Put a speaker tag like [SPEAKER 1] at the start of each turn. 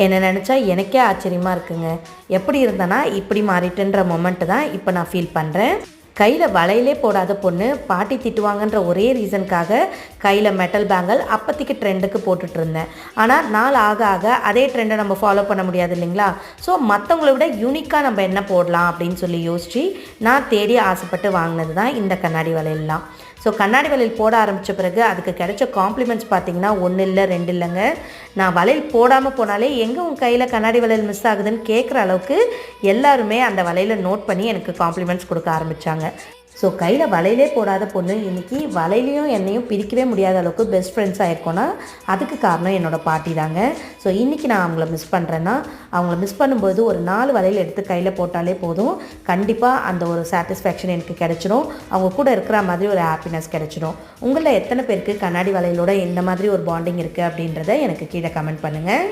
[SPEAKER 1] என்ன நினச்சா எனக்கே ஆச்சரியமாக இருக்குங்க. எப்படி இருந்தேன்னா இப்படி மாறிட்டுன்ற மொமெண்ட்டு தான் இப்போ நான் ஃபீல் பண்ணுறேன். கையில் வளையலே போடாத பொண்ணு பாட்டி திட்டுவாங்கன்ற ஒரே ரீசனுக்காக கையில் மெட்டல் பேங்கிள் அப்போதைக்கு ட்ரெண்டுக்கு போட்டுட்ருந்தேன். ஆனால் நாள் ஆக ஆக அதே ட்ரெண்டை நம்ம ஃபாலோ பண்ண முடியாது இல்லைங்களா? ஸோ மற்றவங்கள விட யூனிக்காக நம்ம என்ன போடலாம் அப்படின்னு சொல்லி யோசித்து நான் தேடி ஆசைப்பட்டு வாங்கினது தான் இந்த கண்ணாடி வளையல்லாம். ஸோ கண்ணாடி வளையல் போட ஆரம்பித்த பிறகு அதுக்கு கிடைச்ச காம்ப்ளிமெண்ட்ஸ் பார்த்திங்கன்னா 1 இல்லை 2 இல்லைங்க. நான் வளையல் போடாமல் போனாலே எங்கே உன் கையில் கண்ணாடி வளையல் மிஸ் ஆகுதுன்னு கேட்குற அளவுக்கு எல்லாருமே அந்த வளையலை நோட் பண்ணி எனக்கு காம்ப்ளிமெண்ட்ஸ் கொடுக்க ஆரம்பித்தாங்க. ஸோ கையில் வளையலே போடாத பொண்ணு இன்றைக்கி வளையலையும் என்னையும் பிரிக்கவே முடியாத அளவுக்கு பெஸ்ட் ஃப்ரெண்ட்ஸ் ஆகிருக்கோன்னா அதுக்கு காரணம் என்னோடய பாட்டி தாங்க. ஸோ இன்றைக்கி நான் அவங்கள மிஸ் பண்ணுறேன்னா அவங்கள மிஸ் பண்ணும்போது ஒரு 4 வளையல் எடுத்து கையில் போட்டாலே போதும், கண்டிப்பாக அந்த ஒரு சாட்டிஸ்ஃபேக்ஷன் எனக்கு கிடைச்சிடும். அவங்க கூட இருக்கிற மாதிரி ஒரு ஹாப்பினஸ் கிடைச்சிடும். உங்களில் எத்தனை பேருக்கு கண்ணாடி வளையலோட இந்த மாதிரி ஒரு பாண்டிங் இருக்குது அப்படின்றத எனக்கு கீழே கமெண்ட் பண்ணுங்கள்.